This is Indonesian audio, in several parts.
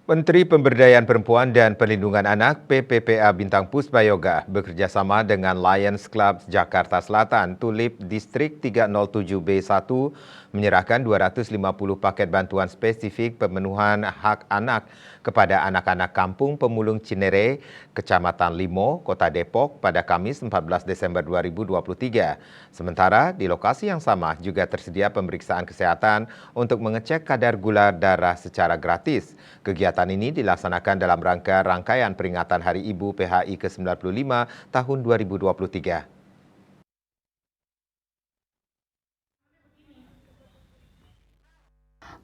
Menteri Pemberdayaan Perempuan dan Perlindungan Anak (PPPA) Bintang Puspayoga bekerjasama dengan Lions Club Jakarta Selatan Tulip Distrik 307B1 menyerahkan 250 paket bantuan spesifik pemenuhan hak anak kepada anak-anak Kampung Pemulung Cinere, Kecamatan Limo, Kota Depok pada Kamis 14 Desember 2023. Sementara di lokasi yang sama juga tersedia pemeriksaan kesehatan untuk mengecek kadar gula darah secara gratis. Kegiatan ini dilaksanakan dalam rangkaian peringatan Hari Ibu PHI ke-95 tahun 2023.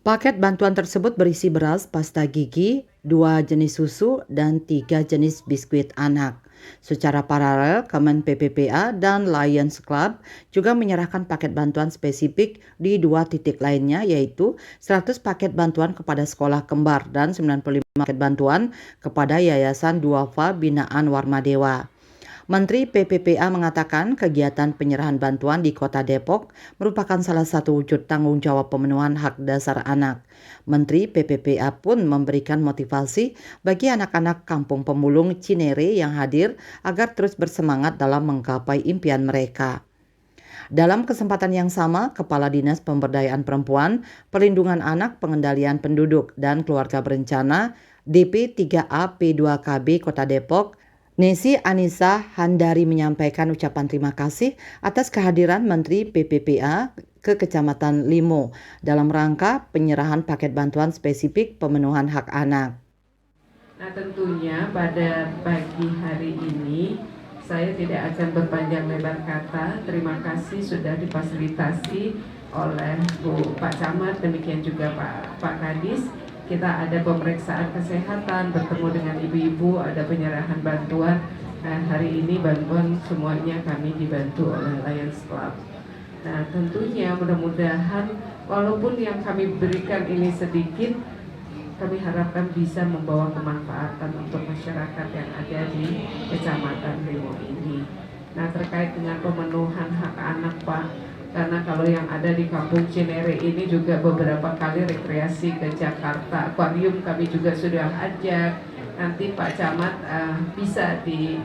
Paket bantuan tersebut berisi beras, pasta gigi, 2 jenis susu, dan 3 jenis biskuit anak. Secara paralel, Kemen PPPA dan Lions Club juga menyerahkan paket bantuan spesifik di 2 titik lainnya, yaitu 100 paket bantuan kepada sekolah kembar dan 95 paket bantuan kepada Yayasan Duafa Binaan Warmadewa. Menteri PPPA mengatakan kegiatan penyerahan bantuan di Kota Depok merupakan salah satu wujud tanggung jawab pemenuhan hak dasar anak. Menteri PPPA pun memberikan motivasi bagi anak-anak Kampung Pemulung Cinere yang hadir agar terus bersemangat dalam menggapai impian mereka. Dalam kesempatan yang sama, Kepala Dinas Pemberdayaan Perempuan, Perlindungan Anak, Pengendalian Penduduk, dan Keluarga Berencana DP3A P2KB Kota Depok, Nesi Anissa Handari menyampaikan ucapan terima kasih atas kehadiran Menteri PPPA ke Kecamatan Limo dalam rangka penyerahan paket bantuan spesifik pemenuhan hak anak. Nah, tentunya pada pagi hari ini saya tidak akan berpanjang lebar kata. Terima kasih sudah difasilitasi oleh Pak Camat, demikian juga Pak Kadis. Kita ada pemeriksaan kesehatan, bertemu dengan ibu-ibu, ada penyerahan bantuan. Nah, hari ini bantuan semuanya kami dibantu oleh Lions Club. Nah, tentunya mudah-mudahan walaupun yang kami berikan ini sedikit, kami harapkan bisa membawa kemanfaatan untuk masyarakat yang ada di Kecamatan Limo ini. Nah, terkait dengan pemenuhan hak anak, Pak, karena kalau yang ada di Kampung Cinere ini juga beberapa kali rekreasi ke Jakarta, akuarium kami juga sudah ajak. Nanti Pak Camat bisa di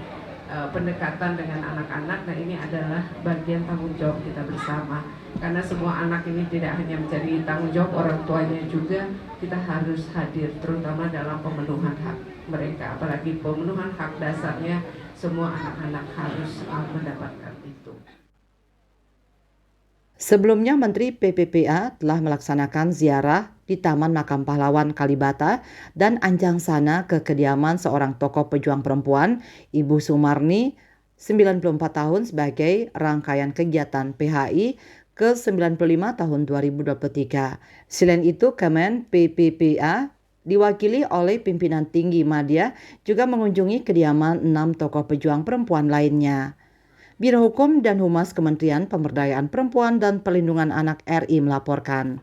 pendekatan dengan anak-anak. Nah, ini adalah bagian tanggung jawab kita bersama. Karena semua anak ini tidak hanya menjadi tanggung jawab orang tuanya juga, kita harus hadir terutama dalam pemenuhan hak mereka. Apalagi pemenuhan hak dasarnya, semua anak-anak harus mendapatkan itu. Sebelumnya, Menteri PPPA telah melaksanakan ziarah di Taman Makam Pahlawan Kalibata dan Anjang Sana ke kediaman seorang tokoh pejuang perempuan, Ibu Sumarni, 94 tahun sebagai rangkaian kegiatan PHI ke-95 tahun 2023. Selain itu, Kemen PPPA diwakili oleh pimpinan tinggi Madya juga mengunjungi kediaman 6 tokoh pejuang perempuan lainnya. Biro Hukum dan Humas Kementerian Pemberdayaan Perempuan dan Perlindungan Anak RI melaporkan.